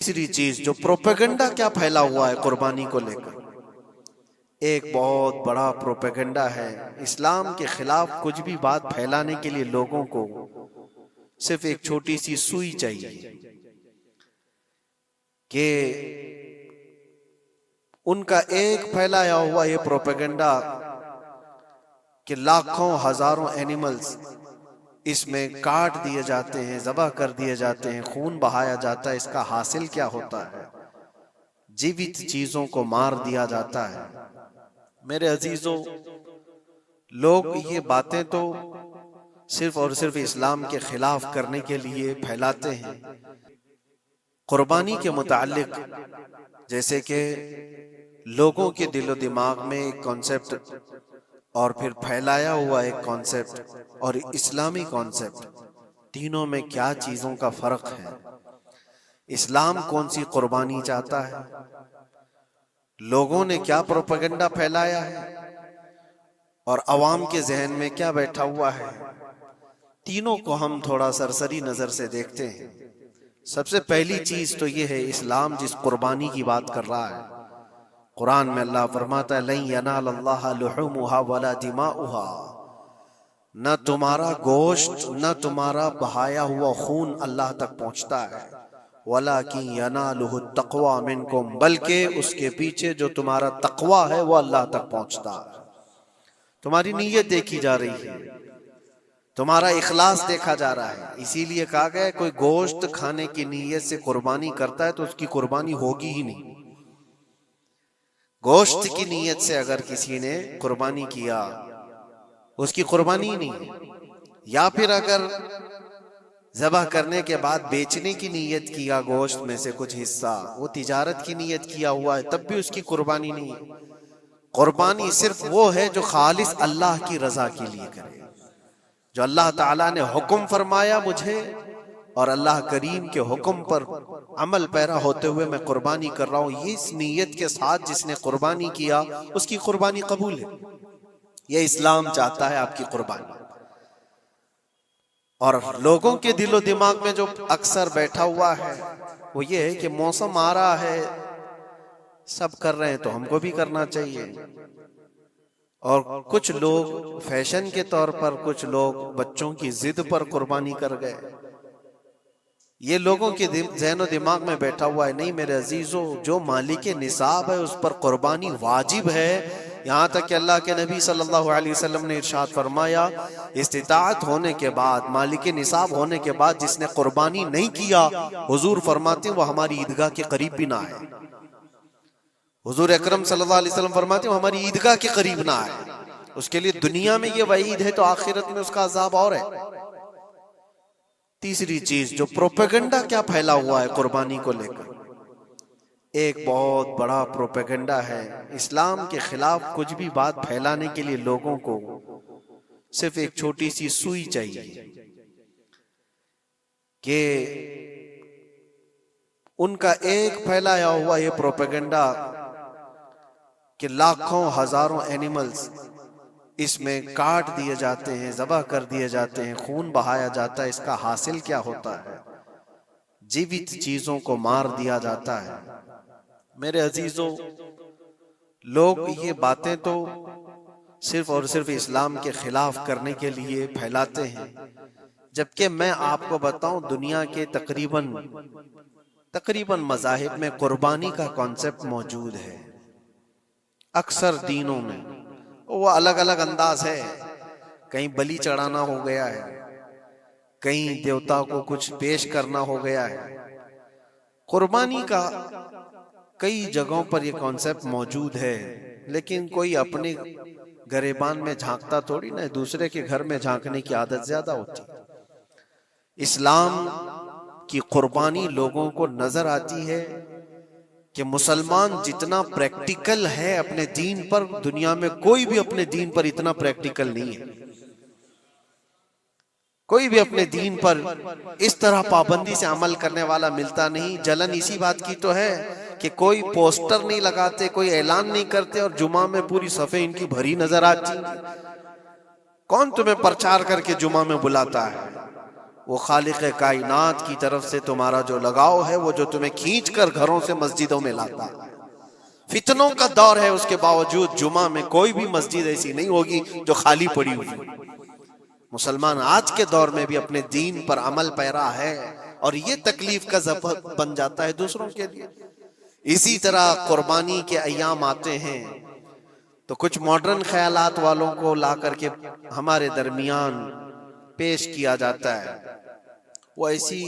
تیسری چیز جو پروپیگنڈا کیا پھیلا ہوا ہے قربانی کو لے کر، ایک بہت بڑا پروپیگنڈا ہے اسلام کے خلاف کچھ بھی بات پھیلانے کے لیے لوگوں کو صرف ایک چھوٹی سی سوئی چاہیے کہ ان کا ایک پھیلایا ہوا یہ پروپیگنڈا کہ لاکھوں ہزاروں اینیملز اس میں کاٹ دیے جاتے ہیں، ذبح کر دیے جاتے ہیں، خون بہایا جاتا ہے، اس کا حاصل کیا ہوتا ہے؟ جیوت چیزوں کو مار دیا جاتا ہے۔ میرے عزیزوں، لوگ یہ باتیں تو صرف اور صرف اسلام کے خلاف کرنے کے لیے پھیلاتے ہیں۔ قربانی کے متعلق جیسے کہ لوگوں کے دل و دماغ میں ایک کانسیپٹ اور پھر پھیلایا ہوا ایک کانسیپٹ اور اسلامی کانسیپٹ، تینوں میں کیا چیزوں کا فرق ہے؟ اسلام کون سی قربانی چاہتا ہے؟ لوگوں نے کیا پروپیگنڈا پھیلایا ہے اور عوام کے ذہن میں کیا بیٹھا ہوا ہے؟ تینوں کو ہم تھوڑا سرسری نظر سے دیکھتے ہیں۔ سب سے پہلی چیز تو یہ ہے، اسلام جس قربانی کی بات کر رہا ہے، قرآن میں اللہ فرماتا ہے لَن يَنَالَ اللَّهَ لُحُومُهَا وَلَا دِمَاؤُهَا، نہ تمہارا گوشت نہ تمہارا بہایا ہوا خون اللہ تک پہنچتا ہے، وَلَكِنْ يَنَالُهُ التَّقْوَى مِنْكُمْ، بلکہ اس کے پیچھے جو تمہارا تقوی ہے وہ اللہ تک پہنچتا ہے۔ تمہاری نیت دیکھی جا رہی ہے، تمہارا اخلاص دیکھا جا رہا ہے۔ اسی لیے کہا گیا ہے کوئی گوشت کھانے کی نیت سے قربانی کرتا ہے تو اس کی قربانی ہوگی ہی نہیں۔ گوشت کی نیت سے اگر کسی نے قربانی کیا اس کی قربانی نہیں، یا پھر اگر ذبح کرنے کے بعد بیچنے کی نیت کیا گوشت میں سے کچھ حصہ، وہ تجارت کی نیت کیا ہوا ہے، تب بھی اس کی قربانی نہیں ہے۔ قربانی صرف وہ ہے جو خالص اللہ کی رضا کے لیے کرے، جو اللہ تعالیٰ نے حکم فرمایا مجھے اور اللہ کریم کے حکم پر عمل پیرا ہوتے ہوئے میں قربانی کر رہا ہوں، یہ اس نیت کے ساتھ جس نے قربانی کیا اس کی قربانی قبول ہے۔ یہ اسلام چاہتا ہے آپ کی قربانی۔ اور لوگوں کے دل و دماغ میں جو اکثر بیٹھا ہوا ہے وہ یہ ہے کہ موسم آ رہا ہے، سب کر رہے ہیں تو ہم کو بھی کرنا چاہیے، اور کچھ لوگ فیشن کے طور پر، کچھ لوگ بچوں کی ضد پر قربانی کر گئے۔ یہ لوگوں کے ذہن و دماغ میں بیٹھا ہوا ہے۔ نہیں میرے عزیزوں، جو مالک نصاب ہے اس پر قربانی واجب ہے، یہاں تک کہ اللہ کے نبی صلی اللہ علیہ وسلم نے ارشاد فرمایا استطاعت ہونے کے بعد، مالک نصاب ہونے کے بعد جس نے قربانی نہیں کیا، حضور فرماتے ہیں وہ ہماری عیدگاہ کے قریب بھی نہ آئے۔ حضور اکرم صلی اللہ علیہ وسلم فرماتے ہیں وہ ہماری عیدگاہ کے قریب نہ آئے۔ اس کے لیے دنیا میں یہ وعید ہے تو آخرت میں اس کا عذاب اور ہے۔ تیسری چیز جو پروپیگنڈا کیا پھیلا ہوا ہے قربانی کو لے کر، ایک بہت بڑا پروپیگنڈا ہے اسلام کے خلاف کچھ بھی بات پھیلانے کے لیے لوگوں کو صرف ایک چھوٹی سی سوئی چاہیے کہ ان کا ایک پھیلایا ہوا یہ پروپیگنڈا کہ لاکھوں ہزاروں اینیملز اس میں کاٹ دیے جاتے ہیں، ذبح کر دیے جاتے ہیں، خون بہایا جاتا ہے، اس کا حاصل کیا ہوتا ہے؟ جیوت چیزوں کو مار دیا جاتا ہے۔ میرے عزیزوں، لوگ یہ باتیں تو صرف اور صرف اسلام کے خلاف کرنے کے لیے پھیلاتے ہیں، جبکہ میں آپ کو بتاؤں دنیا کے تقریباً مذاہب میں قربانی کا کانسیپٹ موجود ہے۔ اکثر دینوں میں وہ الگ الگ انداز ہے، کہیں بلی چڑھانا ہو گیا ہے، کہیں دیوتا کو کچھ پیش کرنا ہو گیا ہے۔ قربانی کا کئی جگہوں پر یہ کانسیپٹ موجود ہے، لیکن کوئی اپنے گریبان میں جھانکتا تھوڑی نہ، دوسرے کے گھر میں جھانکنے کی عادت زیادہ ہوتی ہے۔ اسلام کی قربانی لوگوں کو نظر آتی ہے کہ مسلمان جتنا پریکٹیکل ہے اپنے دین پر، دنیا میں کوئی بھی اپنے دین پر اتنا پریکٹیکل نہیں ہے۔ کوئی بھی اپنے دین پر اس طرح پابندی سے عمل کرنے والا ملتا نہیں۔ جلن اسی بات کی تو ہے کہ کوئی پوسٹر نہیں لگاتے، کوئی اعلان نہیں کرتے، اور جمعہ میں پوری صفیں ان کی بھری نظر آتی۔ کون تمہیں پرچار کر کے جمعہ میں بلاتا ہے؟ وہ خالق کائنات کی طرف سے تمہارا جو لگاؤ ہے وہ جو تمہیں کھینچ کر گھروں سے مسجدوں میں لاتا ہے۔ فتنوں کا دور ہے، اس کے باوجود جمعہ میں کوئی بھی مسجد ایسی نہیں ہوگی جو خالی پڑی ہوئی۔ مسلمان آج کے دور میں بھی اپنے دین پر عمل پیرا ہے، اور یہ تکلیف کا سبب بن جاتا ہے دوسروں کے لیے۔ اسی طرح قربانی کے ایام آتے ہیں تو کچھ ماڈرن خیالات والوں کو لا کر کے ہمارے درمیان پیش کیا جاتا ہے۔ وہ ایسی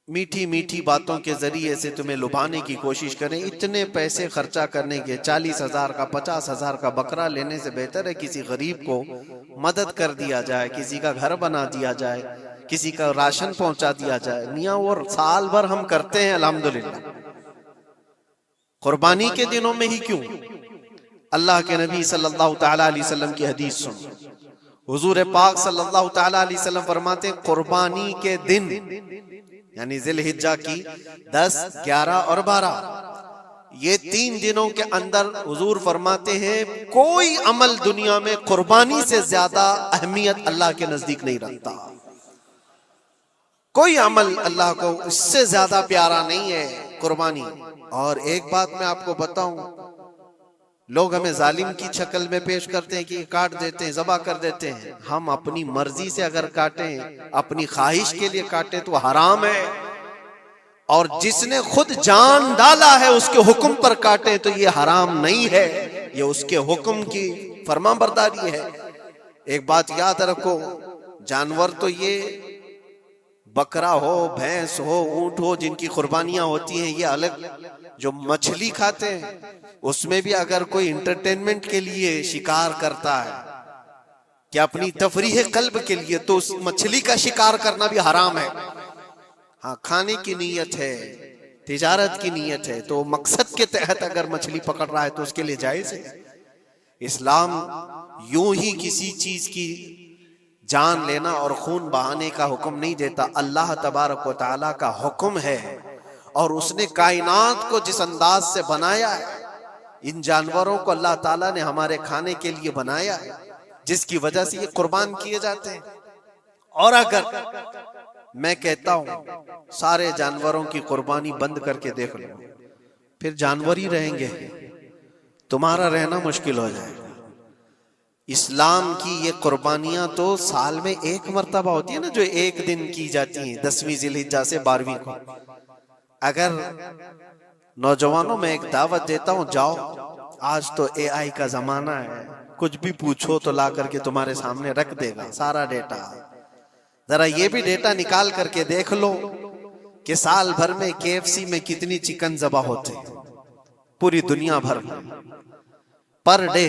میٹھی میٹھی باتوں کے ذریعے سے تمہیں لبھانے کی کوشش کریں، اتنے پیسے خرچہ کرنے کے 40,000 کا 50,000 کا بکرا لینے سے بہتر ہے کسی غریب کو مدد کر دیا جائے، کسی کا گھر بنا دیا جائے، کسی کا راشن پہنچا دیا جائے۔ میاں وہ سال بھر ہم کرتے ہیں الحمدللہ، قربانی کے دنوں میں ہی کیوں؟ اللہ کے نبی صلی اللہ تعالی علیہ وسلم کی حدیث سن، حضور پاک صلی اللہ تعالی علیہ وسلم فرماتے ہیں قربانی کے دن یعنی ذی الحجہ کی 10، 11 اور 12، یہ 3 دنوں کے اندر حضور فرماتے ہیں کوئی عمل دنیا میں قربانی سے زیادہ اہمیت اللہ کے نزدیک نہیں رکھتا۔ کوئی عمل اللہ کو اس سے زیادہ پیارا نہیں ہے قربانی۔ اور ایک بات میں آپ کو بتاؤں، لوگ ہمیں ظالم کی شکل میں پیش کرتے ہیں کہ کاٹ دیتے ہیں، ذبح کر دیتے ہیں۔ ہم اپنی مرضی سے اگر کاٹیں، اپنی خواہش کے لیے کاٹیں تو حرام ہے، اور جس نے خود جان ڈالا ہے اس کے حکم پر کاٹیں تو یہ حرام نہیں ہے، یہ اس کے حکم کی فرمان برداری ہے۔ ایک بات یاد رکھو، جانور تو یہ بکرا ہو، بھینس ہو، اونٹ ہو جن کی قربانیاں ہوتی ہیں یہ الگ، جو مچھلی کھاتے ہیں اس میں بھی اگر کوئی انٹرٹینمنٹ کے لیے شکار کرتا ہے کہ اپنی تفریح قلب کے لیے، تو اس مچھلی کا شکار کرنا بھی حرام ہے۔ ہاں کھانے کی نیت ہے، تجارت کی نیت ہے تو مقصد کے تحت اگر مچھلی پکڑ رہا ہے تو اس کے لیے جائز ہے۔ اسلام یوں ہی کسی چیز کی جان لینا اور خون بہانے کا حکم نہیں دیتا، اللہ تبارک و تعالیٰ کا حکم ہے، اور اس نے کائنات کو جس انداز سے بنایا ہے، ان جانوروں کو اللہ تعالیٰ نے ہمارے کھانے کے لیے بنایا ہے، جس کی وجہ سے یہ قربان کیے جاتے ہیں۔ اور اگر میں کہتا ہوں سارے جانوروں کی قربانی بند کر کے دیکھ لو، پھر جانور ہی رہیں گے، تمہارا رہنا مشکل ہو جائے گا۔ اسلام کی یہ قربانیاں تو سال میں ایک مرتبہ ہوتی ہیں نا، جو ایک دن کی جاتی ہیں، 10ویں ذی الحجہ سے 12ویں کو۔ اگر نوجوانوں میں ایک دعوت دیتا ہوں، جاؤ، آج تو AI کا زمانہ ہے، کچھ بھی پوچھو تو لا کر کے تمہارے سامنے رکھ دے گا سارا ڈیٹا۔ ذرا یہ بھی ڈیٹا نکال کر کے دیکھ لو کہ سال بھر میں KFC میں کتنی چکن ذبح ہوتے ہیں، پوری دنیا بھر میں پر ڈے۔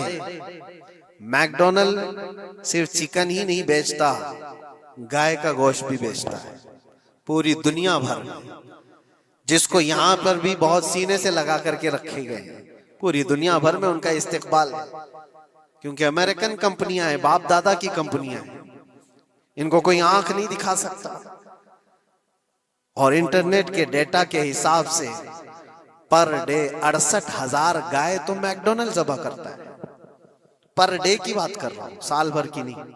میکڈونلڈ صرف چکن ہی نہیں بیچتا، گائے کا گوشت بھی بیچتا ہے پوری دنیا بھر میں، جس کو یہاں پر بھی بہت سینے سے لگا کر کے رکھے گئے ہیں۔ پوری دنیا بھر میں ان کا استقبال ہے، کیونکہ امریکن کمپنیاں ہیں، باپ دادا کی کمپنیاں ہیں، ان کو کوئی آنکھ نہیں دکھا سکتا۔ اور انٹرنیٹ کے ڈیٹا کے حساب سے پر ڈے 68,000 گائے تو میکڈونلڈ ذبح کرتا ہے۔ پر ڈے کی بات کر رہا ہوں، سال بھر کی نہیں۔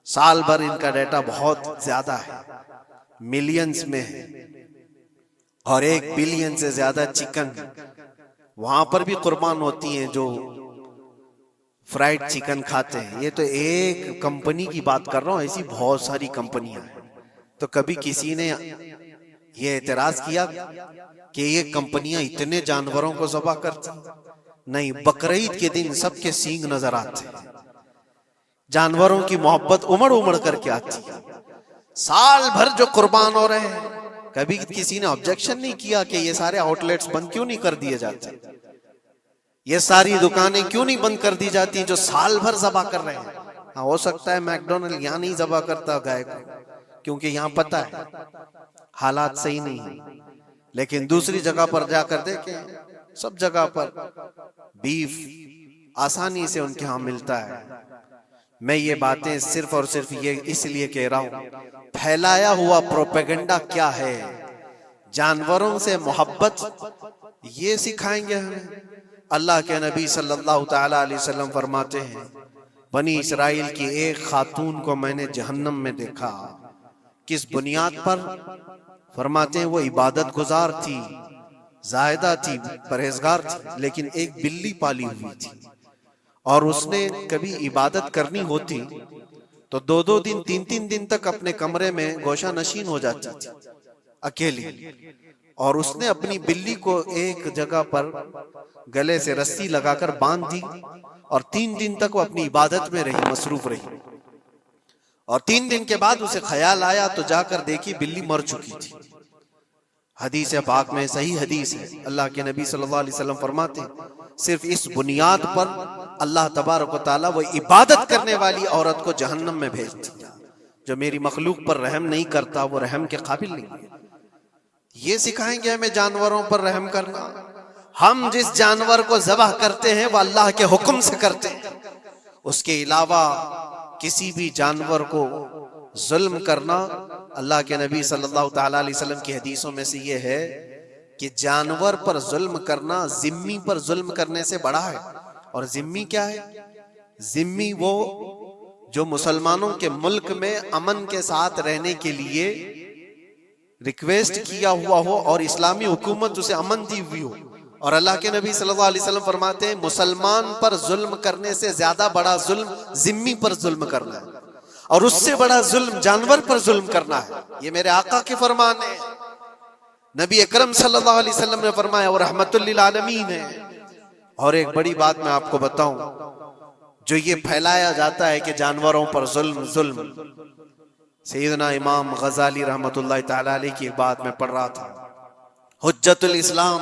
سال بھر ان کا ڈیٹا بہت زیادہ ہے، ملینز میں ہے، اور 1 بلین سے زیادہ چکن وہاں پر بھی قربان ہوتی ہیں جو فرائیڈ چکن کھاتے ہیں۔ یہ تو ایک کمپنی کی بات کر رہا ہوں، ایسی بہت ساری کمپنیاں ہیں۔ تو کبھی کسی نے یہ اعتراض کیا کہ یہ کمپنیاں اتنے جانوروں کو ذبح کرتی؟ نہیں، بقرعید کے دن سب کے سینگ نظر آتے ہیں، جانوروں کی محبت امڑ امڑ کر کے آتی ہے۔ سال بھر جو قربان ہو رہے ہیں، کبھی کسی نے آبجیکشن نہیں کیا کہ یہ سارے آؤٹ لیٹس بند کیوں نہیں کر دیے جاتے، یہ ساری دکانیں کیوں نہیں بند کر دی جاتی جو سال بھر ذبح کر رہے ہیں۔ ہاں ہو سکتا ہے میکڈونلڈ یہاں نہیں ذبح کرتا گائے کو، کیونکہ یہاں پتہ ہے حالات صحیح نہیں ہیں، لیکن دوسری جگہ پر جا کر دیکھیں، سب جگہ پر بیف آسانی سے ان کے ہاں ملتا ہے۔ میں یہ باتیں صرف اور صرف یہ اس لیے کہہ رہا ہوں، پھیلایا ہوا پروپیگنڈا کیا ہے؟ جانوروں سے محبت یہ سکھائیں گے ہمیں؟ اللہ کے نبی صلی اللہ تعالی علیہ وسلم فرماتے ہیں بنی اسرائیل کی ایک خاتون کو میں نے جہنم میں دیکھا. کس بنیاد پر؟ فرماتے ہیں وہ عبادت گزار تھی، زاہدہ تھی، پرہیزگار تھی، لیکن ایک بلی پالی ہوئی تھی، اور اس نے کبھی عبادت کرنی ہوتی تو 2 دن 3 دن تک اپنے کمرے میں گوشہ نشین ہو جاتی تھی اکیلی. اور اس نے اپنی بلی کو ایک جگہ پر گلے سے رسی لگا کر باندھ دی، اور 3 دن تک وہ اپنی عبادت میں رہی، مصروف رہی. اور 3 دن کے بعد اسے خیال آیا تو جا کر دیکھی بلی مر چکی تھی. حدیث پاک میں، صحیح حدیث ہے، اللہ کے نبی صلی اللہ علیہ وسلم فرماتے ہیں صرف اس بنیاد پر اللہ تبارک و تعالیٰ وہ عبادت کرنے والی عورت کو جہنم میں بھیج دیا. جو میری مخلوق پر رحم نہیں کرتا وہ رحم کے قابل نہیں ہے. یہ سکھائیں گے ہمیں جانوروں پر رحم کرنا؟ ہم جس جانور کو ذبح کرتے ہیں وہ اللہ کے حکم سے کرتے ہیں. اس کے علاوہ کسی بھی جانور کو ظلم کرنا، اللہ کے نبی صلی اللہ تعالیٰ علیہ وسلم کی حدیثوں میں سے یہ ہے کہ جانور پر ظلم کرنا ذمی پر ظلم کرنے سے بڑا ہے. اور ذمی کیا ہے؟ ذمی وہ جو مسلمانوں کے ملک میں امن کے ساتھ رہنے کے لیے ریکویسٹ کیا ہوا ہو اور اسلامی حکومت اسے امن دی ہوئی ہو. اور اللہ کے نبی صلی اللہ علیہ وسلم فرماتے ہیں مسلمان پر ظلم کرنے سے زیادہ بڑا ظلم ذمی پر ظلم کرنا ہے، اور اس سے بڑا ظلم جانور پر ظلم کرنا ہے. یہ میرے آقا کے فرمان ہے. نبی اکرم صلی اللہ علیہ وسلم نے فرمایا وہ رحمت للعالمین ہے. اور ایک بڑی بات میں آپ کو بتاؤں، جو یہ پھیلایا جاتا ہے کہ جانوروں پر ظلم، سیدنا امام غزالی رحمت اللہ تعالی علیہ کی ایک بات میں پڑھ رہا تھا، حجت الاسلام،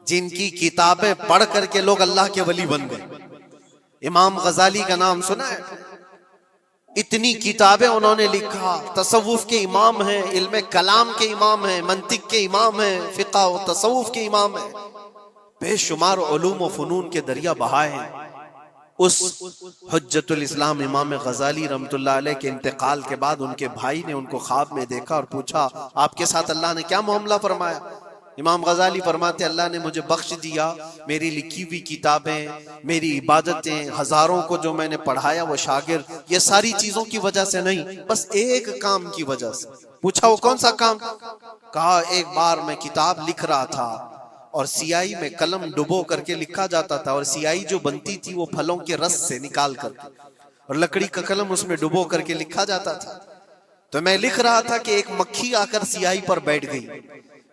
جن کی کتابیں پڑھ کر کے لوگ اللہ کے ولی بن گئے. امام غزالی کا نام سنا ہے؟ اتنی کتابیں انہوں نے لکھا، تصوف کے امام ہیں، علم کلام کے امام ہیں، منطق کے امام ہیں، فقہ و تصوف کے امام ہیں، بے شمار علوم و فنون کے دریا بہائے ہیں. اس حجت الاسلام امام غزالی رحمت اللہ علیہ کے انتقال کے بعد ان کے بھائی نے ان کو خواب میں دیکھا اور پوچھا آپ کے ساتھ اللہ نے کیا معاملہ فرمایا؟ امام غزالی فرماتے اللہ نے مجھے بخش دیا، میری لکھی ہوئی کتابیں، میری عبادتیں، ہزاروں کو جو میں نے پڑھایا وہ شاگرد، یہ ساری چیزوں کی وجہ سے نہیں، بس ایک کام کی وجہ سے. پوچھا وہ کون سا کام؟ کہا ایک بار میں کتاب لکھ رہا تھا اور سیاہی میں قلم ڈبو کر کے لکھا جاتا تھا، اور سیاہی جو بنتی تھی وہ پھلوں کے رس سے نکال کر کے، اور لکڑی کا قلم اس میں ڈبو کر کے لکھا جاتا تھا. تو میں لکھ رہا تھا کہ ایک مکھی آ کر سیاہی پر بیٹھ گئی.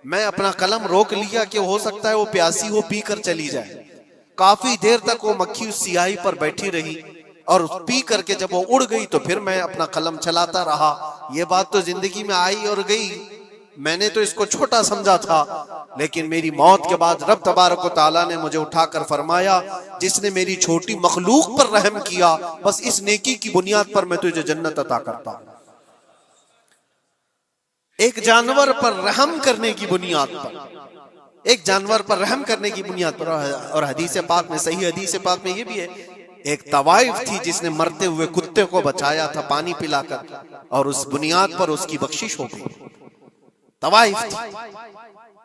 میں اپنا قلم روک لیا کہ ہو سکتا ہے وہ پیاسی ہو، پی کر چلی جائے. کافی دیر تک وہ مکھی اس سیاہی پر بیٹھی رہی، اور پی کر کے جب وہ اڑ گئی تو پھر میں اپنا قلم چلاتا رہا. یہ بات تو زندگی میں آئی اور گئی، میں نے تو اس کو چھوٹا سمجھا تھا، لیکن میری موت کے بعد رب تبارک و تعالیٰ نے مجھے اٹھا کر فرمایا جس نے میری چھوٹی مخلوق پر رحم کیا، بس اس نیکی کی بنیاد پر میں تجھے جنت عطا کرتا ہوں. ایک جانور پر رحم کرنے کی بنیاد پر، ایک جانور پر رحم کرنے کی بنیاد پر. اور حدیث پاک میں، صحیح حدیث پاک میں یہ بھی ہے، ایک طوائف تھی جس نے مرتے ہوئے کتے کو بچایا تھا پانی پلا کر، اور اس بنیاد پر اس کی بخشش ہو گئی. طوائف تھی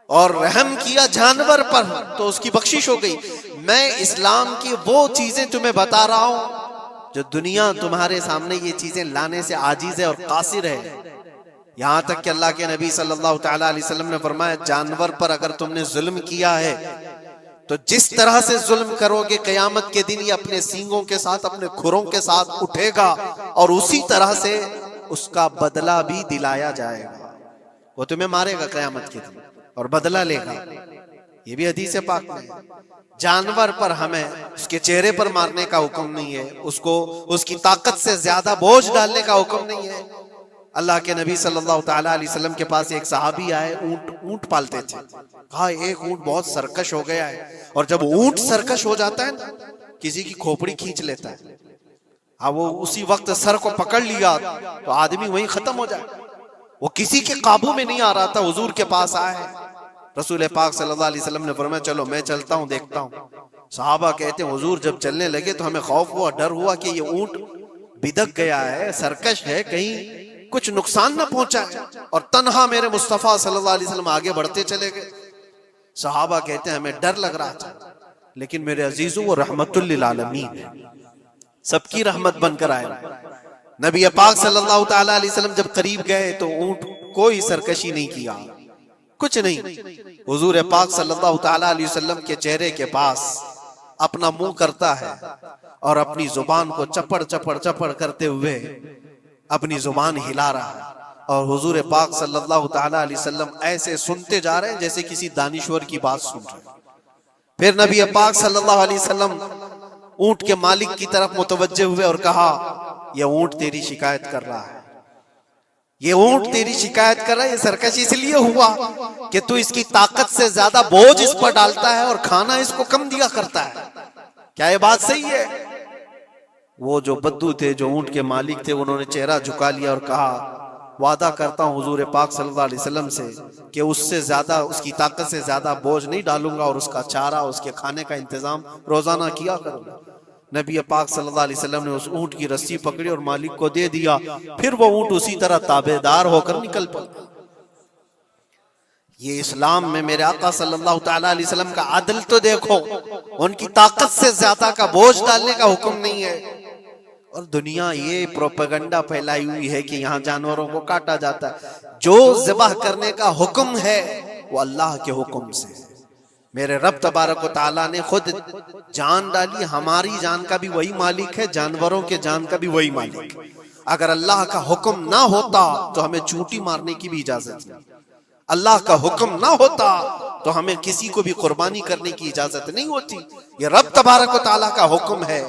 اور رحم کیا جانور پر تو اس کی بخشش ہو گئی. میں اسلام کی وہ چیزیں تمہیں بتا رہا ہوں جو دنیا تمہارے سامنے یہ چیزیں لانے سے عاجز ہے اور قاصر ہے. یہاں تک کہ اللہ کے نبی صلی اللہ تعالیٰ علیہ وسلم نے فرمایا جانور پر اگر تم نے ظلم کیا ہے تو جس طرح سے ظلم کرو گے قیامت کے دن یہ اپنے سینگوں کے ساتھ، اپنے کھروں کے ساتھ اٹھے گا، اور اسی طرح سے اس کا بدلہ بھی دلایا جائے گا. وہ تمہیں مارے گا قیامت کے دن اور بدلہ لے گا. یہ بھی حدیث پاک میں ہے. جانور پر ہمیں اس کے چہرے پر مارنے کا حکم نہیں ہے، اس کو اس کی طاقت سے زیادہ بوجھ ڈالنے کا حکم نہیں ہے. اللہ کے نبی صلی اللہ تعالیٰ علیہ وسلم کے پاس ایک صحابی آئے، اونٹ پالتے تھے. کہا ایک اونٹ بہت سرکش ہو گیا ہے، اور جب اونٹ سرکش ہو جاتا ہے نا کسی کی کھوپڑی کھینچ لیتا ہے. ہاں وہ اسی وقت سر کو پکڑ لیا تو آدمی وہیں ختم ہو جائے. وہ کسی کے قابو میں نہیں آ رہا تھا، حضور کے پاس آئے. رسول پاک صلی اللہ علیہ وسلم نے فرمایا چلو میں چلتا ہوں دیکھتا ہوں. صحابہ کہتے ہیں حضور جب چلنے لگے تو ہمیں خوف ہوا، ڈر ہوا کہ یہ اونٹ بدک گیا ہے، سرکش ہے، کہیں کچھ نقصان نہ پہنچا ہے. اور تنہا میرے مصطفیٰ صلی اللہ علیہ وسلم آگے بڑھتے چلے گئے. صحابہ کہتے ہیں ہمیں ڈر لگ رہا تھا، لیکن میرے عزیزوں وہ رحمت للعالمین ہے. سب کی رحمت بن کر آئے. نبی پاک صلی اللہ تعالی علیہ وسلم جب قریب گئے تو اونٹ کوئی سرکشی نہیں کیا, کچھ نہیں. حضور پاک صلی اللہ تعالی علیہ وسلم کے چہرے کے پاس اپنا منہ کرتا ہے اور اپنی زبان کو چپڑ چپڑ چپڑ کرتے ہوئے اپنی زبان ہلا رہا ہے, اور حضور پاک صلی اللہ تعالی علیہ وسلم ایسے سنتے جا رہے ہیں جیسے کسی دانشور کی بات سن رہے ہیں. پھر نبی پاک صلی اللہ علیہ وسلم اونٹ کے مالک کی طرف متوجہ ہوئے اور کہا, یہ اونٹ تیری شکایت کر رہا ہے, یہ اونٹ تیری شکایت کر رہا ہے. یہ سرکش اس لیے ہوا کہ تو اس کی طاقت سے زیادہ بوجھ اس پر ڈالتا ہے اور کھانا اس کو کم دیا کرتا ہے. کیا یہ بات صحیح ہے؟ وہ جو بدو تھے, جو اونٹ کے مالک تھے, انہوں نے چہرہ جھکا لیا اور کہا, وعدہ کرتا ہوں حضور پاک صلی اللہ علیہ وسلم سے کہ اس سے زیادہ, اس کی طاقت سے زیادہ بوجھ نہیں ڈالوں گا, اور اس کا چارہ, اس کے کھانے کا انتظام روزانہ کیا کروں گا. نبی پاک صلی اللہ علیہ وسلم نے اس اونٹ کی رسی پکڑی اور مالک کو دے دیا. پھر وہ اونٹ اسی طرح تابعدار ہو کر نکل پڑا. یہ اسلام میں میرے آقا صلی اللہ تعالی علیہ وسلم کا عدل تو دیکھو, ان کی طاقت سے زیادہ کا بوجھ ڈالنے کا حکم نہیں ہے. اور دنیا یہ پروپیگنڈا پھیلائی ہوئی ہے کہ یہاں جانوروں کو کاٹا جاتا ہے. جو ذبح کرنے کا حکم ہے وہ اللہ کے حکم سے. میرے رب تبارک و تعالیٰ نے خود جان ڈالی, ہماری جان کا بھی وہی مالک ہے, جانوروں کے جان کا بھی وہی مالک. اگر اللہ کا حکم نہ ہوتا تو ہمیں چونٹی مارنے کی بھی اجازت نہیں. اللہ کا حکم نہ ہوتا تو ہمیں کسی کو بھی قربانی کرنے کی اجازت نہیں ہوتی. یہ رب تبارک و تعالیٰ کا حکم ہے.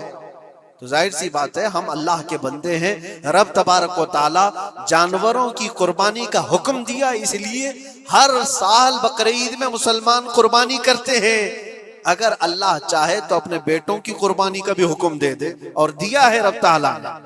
تو ظاہر سی بات ہے ہم اللہ کے بندے ہیں. رب تبارک و تعالیٰ جانوروں کی قربانی کا حکم دیا, اس لیے ہر سال بقرعید میں مسلمان قربانی کرتے ہیں. اگر اللہ چاہے تو اپنے بیٹوں کی قربانی کا بھی حکم دے دے, اور دیا ہے رب تعالیٰ نے.